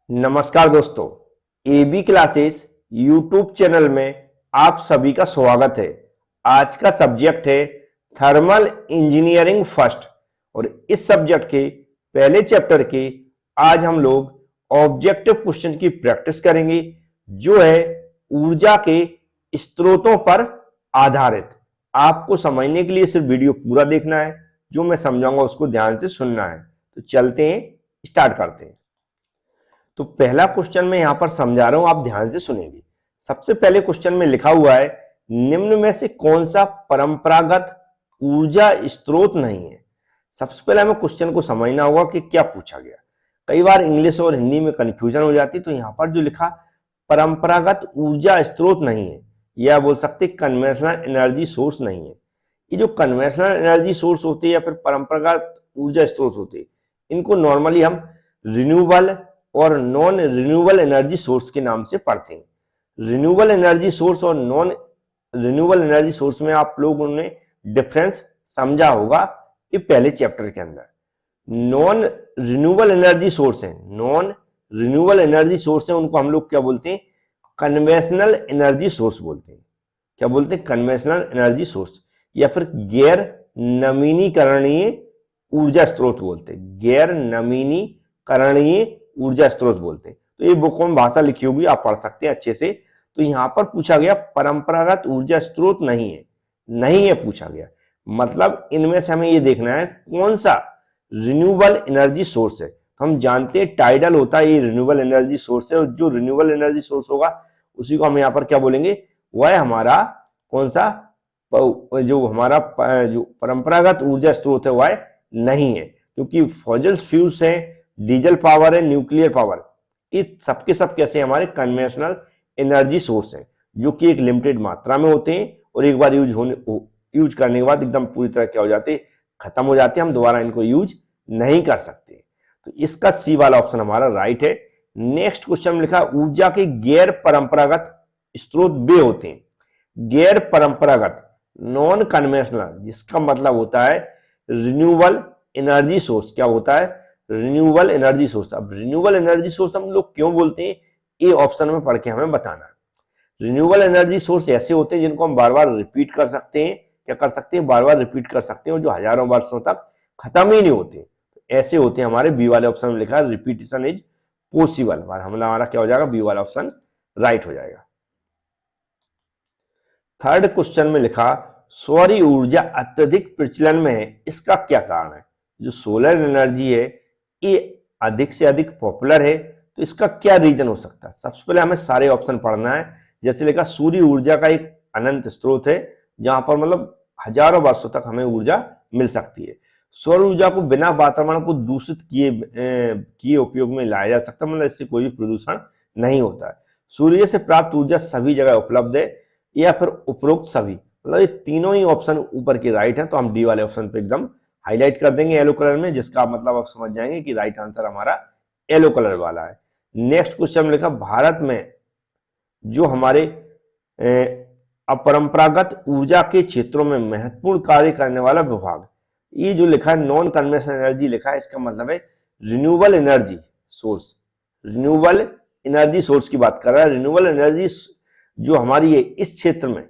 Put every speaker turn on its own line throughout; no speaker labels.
नमस्कार दोस्तों, AB classes YouTube channel में आप सभी का स्वागत है। आज का सब्जेक्ट है थर्मल इंजीनियरिंग फर्स्ट और इस सब्जेक्ट के पहले चैप्टर के आज हम लोग ऑब्जेक्टिव क्वेश्चन की प्रैक्टिस करेंगे जो है ऊर्जा के स्रोतों पर आधारित। आपको समझने के लिए सिर्फ वीडियो पूरा देखना है, जो मैं समझाऊंगा उसको ध्यान से सुनना है। तो चलते हैं, स्टार्ट करते हैं। तो पहला क्वेश्चन मैं यहां पर समझा रहा हूं, आप ध्यान से सुनेंगे। सबसे पहले क्वेश्चन में लिखा हुआ है निम्न में से कौन सा परंपरागत ऊर्जा स्रोत नहीं है। सबसे पहले हमें क्वेश्चन को समझना होगा कि क्या पूछा गया। कई बार इंग्लिश और हिंदी में कंफ्यूजन हो जाती, तो यहां पर जो लिखा परंपरागत ऊर्जा स्रोत नहीं है, या बोल सकते कन्वेंशनल एनर्जी सोर्स नहीं है। ये जो कन्वेंशनल एनर्जी सोर्स होते हैं या फिर परंपरागत ऊर्जा स्रोत होते हैं, इनको नॉर्मली हम रिन्यूएबल और नॉन रिन्यूएबल एनर्जी सोर्स के नाम से पढ़ते हैं। रिन्यूएबल एनर्जी सोर्स और नॉन रिन्यूएबल एनर्जी सोर्स में आप लोगों ने डिफरेंस समझा होगा ये पहले चैप्टर के अंदर। नॉन रिन्यूएबल एनर्जी सोर्स है, नॉन रिन्यूएबल एनर्जी सोर्स है, उनको हम लोग क्या बोलते हैं, कन्वेंशनल एनर्जी सोर्स बोलते हैं। क्या बोलते हैं, कन्वेंशनल एनर्जी सोर्स, या फिर गैर नवीनीकरणीय ऊर्जा स्रोत बोलते हैं, गैर नवीनीकरणीय ऊर्जा स्रोत बोलते हैं। तो ये बुक में भाषा लिखी होगी, आप पढ़ सकते हैं अच्छे से। तो यहां पर पूछा गया परंपरागत ऊर्जा स्रोत नहीं है, नहीं है पूछा गया, मतलब इनमें से हमें ये देखना है कौन सा रिन्यूएबल एनर्जी सोर्स है। तो हम जानते हैं टाइडल होता है, ये रिन्यूएबल एनर्जी सोर्स है, और जो रिन्यूएबल एनर्जी सोर्स होगा उसी को हम यहाँ पर क्या बोलेंगे, वह हमारा कौन सा, जो हमारा जो परंपरागत ऊर्जा स्रोत है वह नहीं है, क्योंकि फॉसिल फ्यूल्स है, डीजल पावर है, न्यूक्लियर पावर, ये सबके सब कैसे हमारे कन्वेंशनल एनर्जी सोर्स हैं, जो कि एक लिमिटेड मात्रा में होते हैं और एक बार यूज करने के बाद एकदम पूरी तरह क्या हो जाते, खत्म हो जाते हैं, हम दोबारा इनको यूज नहीं कर सकते। तो इसका सी वाला ऑप्शन हमारा राइट है। नेक्स्ट क्वेश्चन में लिखा ऊर्जा के गैर परंपरागत स्रोत वे होते हैं। गैर परंपरागत, नॉन कन्वेंशनल, जिसका मतलब होता है रिन्यूएबल एनर्जी सोर्स, क्या होता है, रिन्यूएबल एनर्जी सोर्स। अब रिन्यूएबल एनर्जी सोर्स हम लोग क्यों बोलते हैं, ये ऑप्शन में पढ़ के हमें बताना है। रिन्यूएबल एनर्जी सोर्स ऐसे होते हैं जिनको हम बार बार रिपीट कर सकते हैं, क्या कर सकते हैं, बार बार रिपीट कर सकते हैं, और जो हजारों वर्षों तक खत्म ही नहीं होते, ऐसे होते हैं हमारे। बी वाले ऑप्शन में लिखा है रिपीटेशन इज पॉसिबल, हमारा क्या हो जाएगा, बी वाला ऑप्शन राइट हो जाएगा। थर्ड क्वेश्चन में लिखा सौर ऊर्जा अत्यधिक प्रचलन में है, इसका क्या कारण है। जो सोलर एनर्जी है ये अधिक से अधिक पॉपुलर है, तो इसका क्या रीजन हो सकता है। सबसे पहले हमें सारे ऑप्शन पढ़ना है। जैसे लिखा सूर्य ऊर्जा का एक अनंत स्रोत है, जहां पर मतलब हजारों वर्षों तक हमें ऊर्जा मिल सकती है। सौर ऊर्जा को बिना वातावरण को दूषित किए उपयोग में लाया जा सकता है, मतलब इससे कोई भी प्रदूषण नहीं होता है। सूर्य से प्राप्त ऊर्जा सभी जगह उपलब्ध है, या फिर उपरोक्त सभी, मतलब ये तीनों ही ऑप्शन ऊपर के राइट है। तो हम डी वाले ऑप्शन पे एकदम हाईलाइट कर देंगे येलो कलर में, जिसका मतलब आप समझ जाएंगे कि राइट आंसर हमारा येलो कलर वाला है। नेक्स्ट क्वेश्चन में लिखा भारत में जो हमारे अपरंपरागत ऊर्जा के क्षेत्रों में महत्वपूर्ण कार्य करने वाला विभाग, ये जो लिखा है नॉन कन्वेंशनल एनर्जी लिखा है, इसका मतलब है renewable energy source. Renewable energy source की बात कर रहा है। रिन्यूएबल एनर्जी जो हमारी है इस क्षेत्र में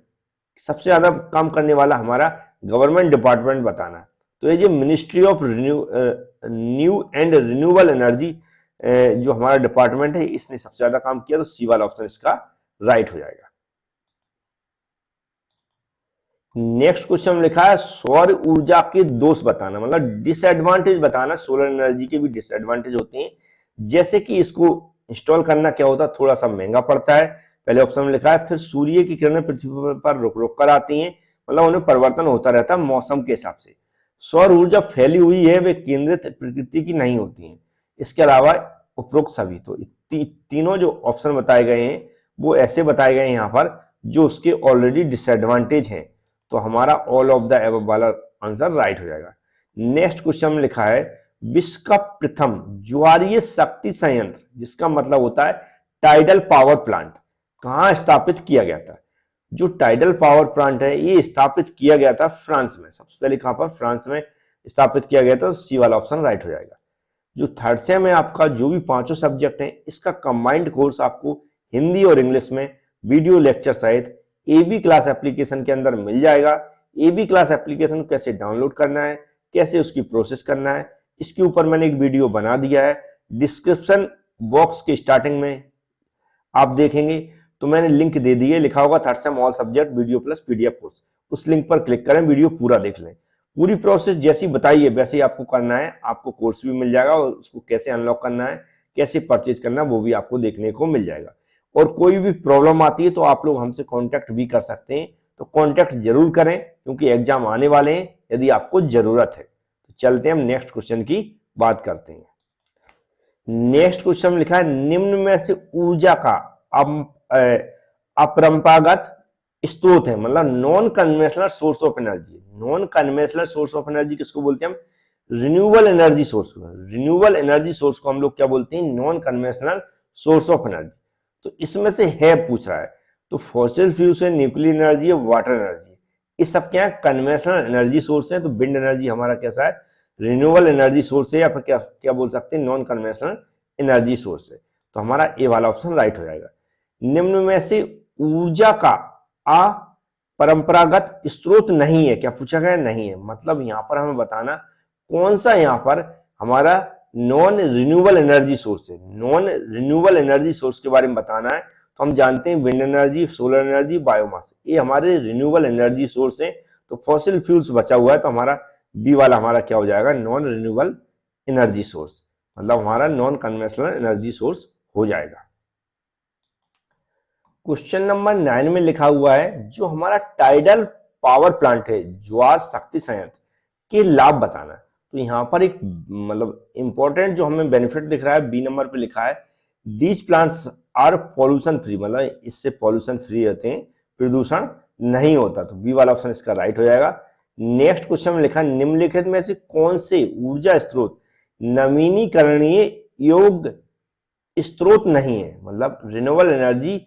सबसे ज्यादा काम करने वाला हमारा गवर्नमेंट डिपार्टमेंट बताना है। तो ये जो ministry of new and renewable energy जो हमारा डिपार्टमेंट है, इसने सबसे ज्यादा काम किया, तो सी वाला ऑप्शन इसका राइट हो जाएगा। नेक्स्ट क्वेश्चन में लिखा है सौर ऊर्जा के दोष बताना, मतलब डिसएडवांटेज बताना। सोलर एनर्जी के भी डिसएडवांटेज होते हैं, जैसे कि इसको इंस्टॉल करना क्या होता है, थोड़ा सा महंगा पड़ता है। पहले ऑप्शन में लिखा है फिर सूर्य की किरणें पृथ्वी पर रुक रुक कर आती हैं, मतलब उन्हें परिवर्तन होता रहता है मौसम के हिसाब से। सौर ऊर्जा फैली हुई है, वे केंद्रित प्रकृति की नहीं होती हैं। इसके अलावा उपरोक्त सभी, तो तीनों जो ऑप्शन बताए गए हैं वो ऐसे बताए गए हैं यहाँ पर जो उसके ऑलरेडी डिसएडवांटेज हैं। तो हमारा ऑल ऑफ द एबव वाला आंसर राइट हो जाएगा। नेक्स्ट क्वेश्चन में लिखा है विश्व का प्रथम ज्वारीय शक्ति संयंत्र, जिसका मतलब होता है टाइडल पावर प्लांट, कहां स्थापित किया गया था। जो टाइडल पावर प्लांट है ये स्थापित किया गया था फ्रांस में। सबसे पहले कहां पर, फ्रांस में स्थापित किया गया था। सी वाला ऑप्शन राइट हो जाएगा। जो थर्ड सेम है आपका, जो भी पांचों सब्जेक्ट हैं, इसका कंबाइंड कोर्स आपको हिंदी और इंग्लिश में वीडियो लेक्चर सहित एबी क्लास एप्लीकेशन के अंदर मिल जाएगा। एबी क्लास एप्लीकेशन कैसे डाउनलोड करना है, कैसे उसकी प्रोसेस करना है, इसके ऊपर मैंने एक वीडियो बना दिया है। डिस्क्रिप्शन बॉक्स के स्टार्टिंग में आप देखेंगे तो मैंने लिंक दे दी है, लिखा होगा third same all subject video plus PDF course. उस लिंक पर क्लिक करें, वीडियो पूरा देख लें। पूरी प्रोसेस जैसी बताई है वैसे ही आपको करना है, आपको कोर्स भी मिल जाएगा और उसको कैसे अनलॉक करना है, कैसे परचेज करना है, वो भी आपको देखने को मिल जाएगा। और कोई भी प्रॉब्लम आती है तो आप लोग हमसे कांटेक्ट भी कर सकते हैं, तो कांटेक्ट जरूर करें क्योंकि एग्जाम आने वाले हैं यदि आपको जरूरत है। तो चलते हैं हम नेक्स्ट क्वेश्चन की बात करते हैं। नेक्स्ट क्वेश्चन लिखा है, निम्न में से ऊर्जा का अपरंपरागत स्रोत है, मतलब non conventional source of energy. Non conventional source of energy किसको बोलते हैं हम? रिन्यूएबल एनर्जी सोर्स को। रिन्यूएबल एनर्जी सोर्स को हम लोग क्या बोलते हैं? Non conventional source of energy. तो इसमें से है पूछ रहा है, तो फॉसिल फ्यूल से न्यूक्लियर एनर्जी है, वाटर एनर्जी, ये सब क्या है? कन्वेंशनल एनर्जी सोर्स है। तो विंड एनर्जी हमारा कैसा है? रिन्यूएबल एनर्जी सोर्स है, या फिर क्या क्या बोल सकते हैं? नॉन कन्वेंशनल एनर्जी सोर्स है। तो हमारा ए वाला ऑप्शन राइट हो जाएगा। निम्न में से ऊर्जा का अपरंपरागत स्रोत नहीं है, क्या पूछा गया? नहीं है, मतलब यहां पर हमें बताना कौन सा यहां पर हमारा नॉन रिन्यूएबल एनर्जी सोर्स है। नॉन रिन्यूएबल एनर्जी सोर्स के बारे में बताना है तो हम जानते हैं wind energy, solar energy, biomass, ये हमारे रिन्यूएबल एनर्जी सोर्स हैं। तो फॉसिल फ्यूल्स बचा हुआ है, तो हमारा बी वाला हमारा क्या हो जाएगा? नॉन रिन्यूएबल एनर्जी सोर्स, मतलब हमारा नॉन कन्वेंशनल एनर्जी सोर्स हो जाएगा। क्वेश्चन नंबर 9 में लिखा हुआ है, जो हमारा टाइडल पावर प्लांट है, ज्वार शक्ति संयंत्र, के लाभ बताना है। तो यहाँ पर एक मतलब इंपॉर्टेंट जो हमें बेनिफिट दिख रहा है, बी नंबर पे लिखा है, these plants are pollution free, मतलब इससे पॉल्यूशन फ्री रहते हैं, प्रदूषण नहीं होता। तो बी वाला ऑप्शन इसका राइट हो जाएगा। नेक्स्ट क्वेश्चन में लिखा, निम्नलिखित में से कौन से ऊर्जा स्रोत नवीनीकरणीय योग्य स्रोत नहीं है, मतलब रिन्यूएबल एनर्जी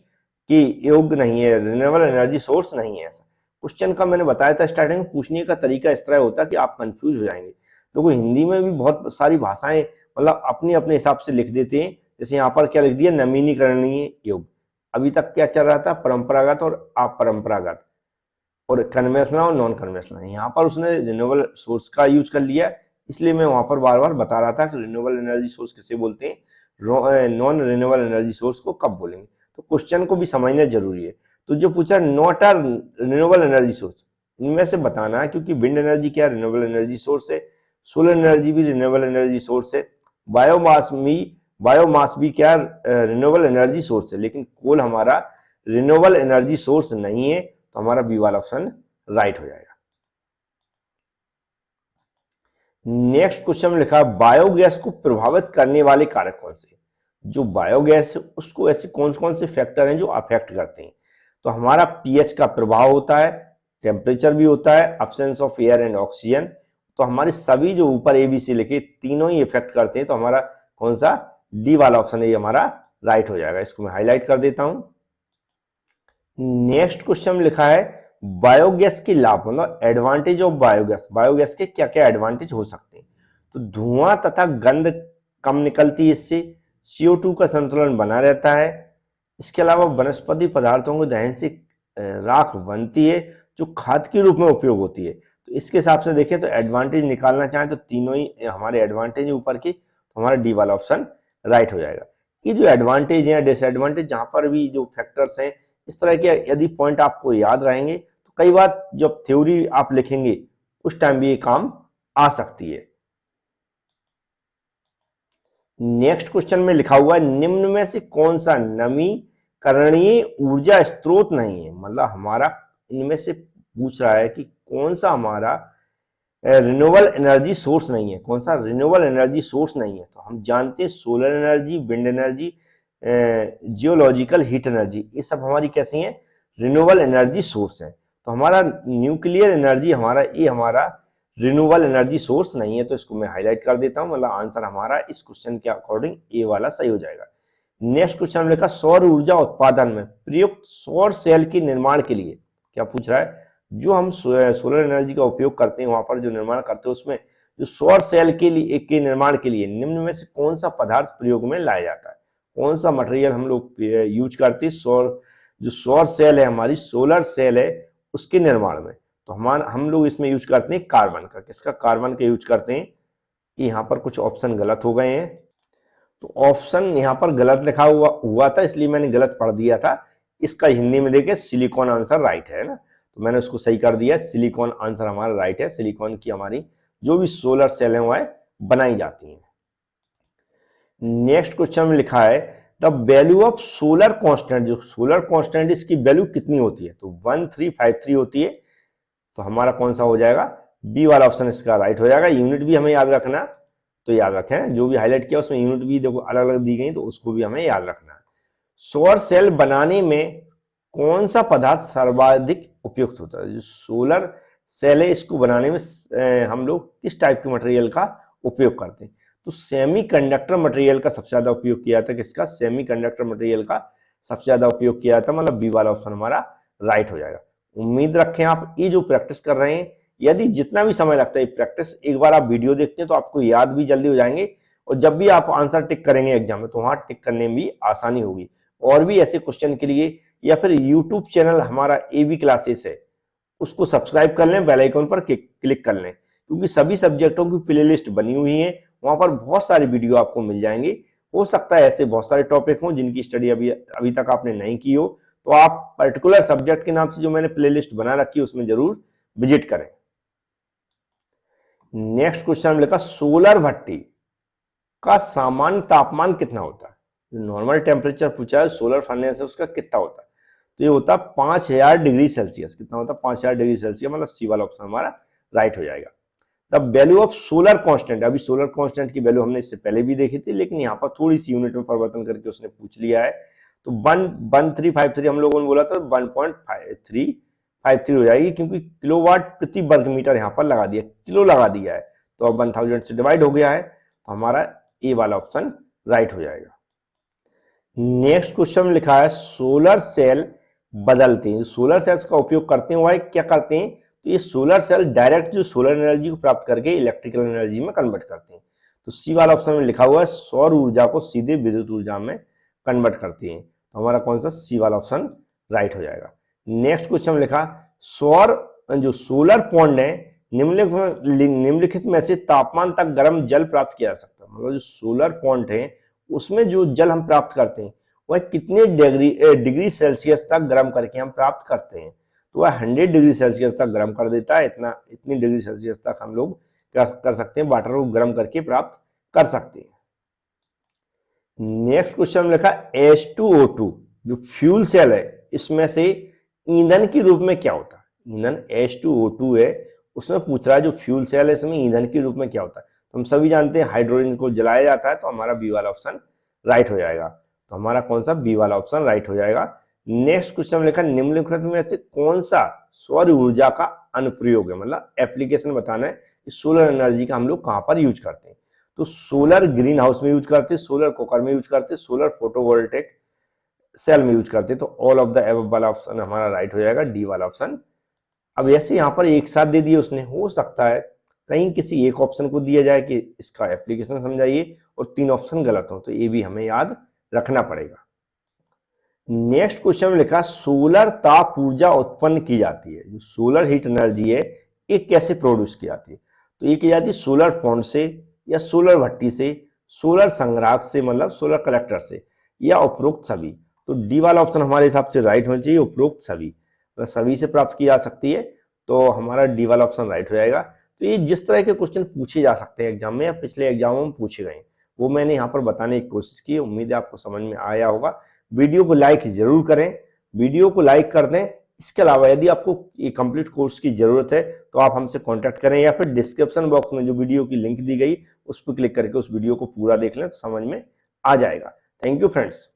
की योग्य नहीं है, रिन्यूएबल एनर्जी सोर्स नहीं है। ऐसा क्वेश्चन का मैंने बताया था स्टार्टिंग में, पूछने का तरीका इस तरह होता है कि आप कंफ्यूज हो जाएंगे। तो वो हिंदी में भी बहुत सारी भाषाएं मतलब अपने अपने हिसाब से लिख देते हैं। जैसे यहाँ पर क्या लिख दिया? नवीनीकरणीय योग्य। अभी तक क्या चल रहा था? परंपरागत और अपरंपरागत, और कन्वेंशनल और नॉन कन्वेंशनल। यहाँ पर उसने रिन्यूएबल सोर्स का यूज कर लिया, इसलिए मैं वहां पर बार बार बता रहा था कि रिन्यूएबल एनर्जी सोर्स किसे बोलते हैं, नॉन रिन्यूएबल एनर्जी सोर्स को कब बोलेंगे। तो क्वेश्चन को भी समझना जरूरी है। तो जो पूछा not are renewable energy source, इनमें से बताना है, क्योंकि विंड एनर्जी क्या रिन्यूएबल एनर्जी सोर्स है, सोलर एनर्जी भी रिन्यूएबल एनर्जी सोर्स है, बायोमास भी क्या रिन्यूएबल एनर्जी सोर्स है, लेकिन कोल हमारा रिन्यूएबल एनर्जी सोर्स नहीं है। तो हमारा बी वाला ऑप्शन राइट हो जाएगा। नेक्स्ट क्वेश्चन में लिखा है, बायोगैस को प्रभावित करने वाले कारक कौन से? जो बायोगैस है उसको ऐसे कौन कौन से फैक्टर हैं जो अफेक्ट करते हैं? तो हमारा पीएच का प्रभाव होता है, टेम्परेचर भी होता है, absence of air and oxygen. तो हमारे सभी जो ऊपर एबीसी लिखे तीनों ही इफेक्ट करते हैं। तो हमारा कौन सा? डी वाला ऑप्शन है, ये हमारा राइट हो जाएगा। इसको मैं हाईलाइट कर देता हूं। नेक्स्ट क्वेश्चन में लिखा है, बायोगैस के लाभ, मतलब एडवांटेज ऑफ बायोगैस। बायोगैस के क्या क्या एडवांटेज हो सकते हैं? तो धुआं तथा गंध कम निकलती है इससे, CO2 का संतुलन बना रहता है, इसके अलावा वनस्पति पदार्थों के दहन से राख बनती है जो खाद के रूप में उपयोग होती है। तो इसके हिसाब से देखें तो एडवांटेज निकालना चाहें तो तीनों ही हमारे एडवांटेज ऊपर की, तो हमारा डी वाला ऑप्शन राइट हो जाएगा। ये जो एडवांटेज है, डिसएडवांटेज, जहां पर भी जो फैक्टर्स हैं, इस तरह के यदि पॉइंट आपको याद रहेंगे तो कई बार जब थ्योरी आप लिखेंगे उस टाइम भी ये काम आ सकती है। नेक्स्ट क्वेश्चन में लिखा हुआ है, निम्न में से कौन सा नवीकरणीय ऊर्जा स्रोत नहीं है? मतलब हमारा इनमें से पूछ रहा है कि कौन सा हमारा रिन्यूएबल एनर्जी सोर्स नहीं है, कौन सा रिन्यूएबल एनर्जी सोर्स नहीं है। तो हम जानते हैं solar energy, wind energy, geological heat energy, ये सब हमारी कैसी हैं? रिन्यूएबल एनर्जी सोर्स है। तो हमारा न्यूक्लियर एनर्जी हमारा ये हमारा रिन्यूएबल एनर्जी सोर्स नहीं है। तो इसको मैं हाईलाइट कर देता हूं, मतलब आंसर हमारा इस क्वेश्चन के अकॉर्डिंग ए वाला सही हो जाएगा। नेक्स्ट क्वेश्चन में लिखा, सौर ऊर्जा उत्पादन में प्रयुक्त सौर सेल के निर्माण के लिए, क्या पूछ रहा है? जो हम सोलर एनर्जी का उपयोग करते हैं वहां पर जो निर्माण करते हैं उसमें जो सौर सेल के लिए के निर्माण के लिए निम्न में से कौन सा पदार्थ प्रयोग में लाया जाता है, कौन सा मटेरियल हम लोग यूज करते हैं जो सौर सेल है, हमारी सोलर सेल है, उसके निर्माण में। तो हम लोग इसमें यूज करते हैं कार्बन का। किसका? कार्बन का यूज करते हैं। यहाँ पर कुछ ऑप्शन गलत हो गए हैं, तो ऑप्शन यहाँ पर गलत लिखा हुआ था, इसलिए मैंने गलत पढ़ दिया था। इसका हिंदी में देखिए सिलिकॉन आंसर राइट है ना, तो मैंने उसको सही कर दिया। सिलिकॉन आंसर हमारा राइट है। सिलिकॉन की हमारी जो भी सोलर सेल है वह बनाई जाती हैं। नेक्स्ट क्वेश्चन में लिखा है the value of solar constant, जो सोलर कांस्टेंट इसकी वैल्यू कितनी होती है? तो 1353 होती है। तो हमारा कौन सा हो जाएगा? बी वाला ऑप्शन इसका राइट हो जाएगा। यूनिट भी हमें याद रखना, तो याद रखें, जो भी हाईलाइट किया उसमें यूनिट भी देखो अलग अलग दी गई, तो उसको भी हमें याद रखना है। सौर सेल बनाने में कौन सा पदार्थ सर्वाधिक उपयुक्त होता है? जो सोलर सेल है इसको बनाने में हम लोग किस टाइप के मटेरियल का उपयोग करते हैं? तो सेमीकंडक्टर मटेरियल का सबसे ज्यादा उपयोग किया था। किसका? सेमीकंडक्टर मटेरियल का सबसे ज्यादा उपयोग किया था, मतलब बी वाला ऑप्शन हमारा राइट हो जाएगा। उम्मीद रखें आप ये जो प्रैक्टिस कर रहे हैं, यदि जितना भी समय लगता है प्रैक्टिस, एक बार आप वीडियो देखते हैं तो आपको याद भी जल्दी हो जाएंगे, और जब भी आप आंसर टिक करेंगे एग्जाम में तो वहां टिक करने में भी आसानी होगी। और भी ऐसे क्वेश्चन के लिए या फिर यूट्यूब चैनल हमारा एबी क्लासेस है, उसको सब्सक्राइब कर लें, बेल आइकन पर क्लिक कर लें, क्योंकि सभी सब्जेक्टों की प्लेलिस्ट बनी हुई है, वहां पर बहुत सारी वीडियो आपको मिल जाएंगे। हो सकता है ऐसे बहुत सारे टॉपिक हों जिनकी स्टडी अभी तक आपने नहीं की हो, तो आप पर्टिकुलर सब्जेक्ट के नाम से जो मैंने प्लेलिस्ट बना रखी है उसमें जरूर विजिट करें। नेक्स्ट क्वेश्चन में लिखा सोलर भट्टी का सामान्य तापमान कितना होता है? नॉर्मल टेम्परेचर पूछा है, सोलर फर्नेस है, उसका कितना होता है? तो ये होता है 5000 डिग्री सेल्सियस। कितना होता है? 5000 डिग्री सेल्सियस, मतलब सी वाला ऑप्शन हमारा राइट हो जाएगा। The value of solar constant, अभी सोलर कांस्टेंट की वैल्यू हमने इससे पहले भी देखी थी, लेकिन यहाँ पर थोड़ी सी यूनिट में परिवर्तन करके उसने पूछ लिया है। तो 1353 हम लोगों ने बोला था 1353 हो जाएगी, क्योंकि किलोवाट प्रति वर्ग मीटर यहाँ पर लगा दिया, किलो लगा दिया है, तो अब 1000 से डिवाइड हो गया है, तो हमारा ए वाला ऑप्शन राइट हो जाएगा। नेक्स्ट क्वेश्चन में लिखा है सोलर सेल बदलते हैं। सोलर सेल्स का उपयोग करते हैं वह क्या करते हैं? तो ये सोलर सेल डायरेक्ट जो सोलर एनर्जी को प्राप्त करके इलेक्ट्रिकल एनर्जी में कन्वर्ट करते हैं। तो सी वाला ऑप्शन में लिखा हुआ है सौर ऊर्जा को सीधे विद्युत ऊर्जा में कन्वर्ट करती हैं। तो हमारा कौन सा? सी वाला ऑप्शन राइट हो जाएगा। नेक्स्ट क्वेश्चन में लिखा जो सोलर पॉन्ड है निम्नलिखित में से तापमान तक गर्म जल प्राप्त किया जा सकता है। मतलब जो सोलर पॉन्ड है उसमें जो जल हम प्राप्त करते हैं वह कितने डिग्री सेल्सियस तक गर्म करके हम प्राप्त करते हैं? तो वह 100 डिग्री सेल्सियस तक गर्म कर देता है। इतनी डिग्री सेल्सियस तक हम लोग कर सकते हैं, वाटर को गर्म करके प्राप्त कर सकते हैं। नेक्स्ट क्वेश्चन में लिखा H2O2 जो फ्यूल सेल है इसमें से ईंधन के रूप में क्या होता है? ईंधन H2O2 है, उसमें पूछ रहा है जो फ्यूल सेल है इसमें ईंधन के रूप में क्या होता है? तो हम सभी जानते हैं हाइड्रोजन को जलाया जाता है, तो हमारा बी वाला ऑप्शन राइट हो जाएगा। तो हमारा कौन सा? बी वाला ऑप्शन राइट हो जाएगा। नेक्स्ट क्वेश्चन में लिखा निम्नलिखित में से कौन सा सौर ऊर्जा का अनुप्रयोग है? मतलब एप्लीकेशन बताना है सोलर एनर्जी का हम लोग कहां पर यूज करते हैं। तो सोलर ग्रीन हाउस में यूज करते हैं, सोलर कुकर में यूज करते हैं, सोलर फोटोवोल्टेइक सेल में यूज करते हैं। तो ऑल ऑफ द एबव वाला ऑप्शन हमारा राइट हो जाएगा, डी वाला ऑप्शन। अब ऐसे यहाँ पर एक साथ दे दिए उसने, हो सकता है कहीं किसी एक ऑप्शन को दिया जाए कि इसका एप्लीकेशन समझाइए और 3 ऑप्शन गलत हो, तो ये भी हमें याद रखना पड़ेगा। नेक्स्ट क्वेश्चन में लिखा सोलर ताप ऊर्जा उत्पन्न की जाती है। जो सोलर हीट एनर्जी है ये कैसे प्रोड्यूस की जाती है? तो ये की जाती है सोलर पॉन्ड से या सोलर भट्टी से, सोलर संग्राहक से मतलब सोलर कलेक्टर से, या उपरोक्त सभी। तो डी वाला ऑप्शन हमारे हिसाब से राइट होना चाहिए, उपरोक्त सभी। अगर सभी से प्राप्त की जा सकती है तो हमारा डी वाला ऑप्शन राइट हो जाएगा। तो ये जिस तरह के क्वेश्चन पूछे जा सकते हैं एग्जाम में या पिछले एग्जामों में पूछे गए वो मैंने यहाँ पर बताने की कोशिश की। उम्मीद है आपको समझ में आया होगा। वीडियो को लाइक जरूर करें, वीडियो को लाइक कर दें। इसके अलावा यदि आपको ये कंप्लीट कोर्स की जरूरत है तो आप हमसे कांटेक्ट करें, या फिर डिस्क्रिप्शन बॉक्स में जो वीडियो की लिंक दी गई उस पर क्लिक करके उस वीडियो को पूरा देख लें तो समझ में आ जाएगा। Thank you friends.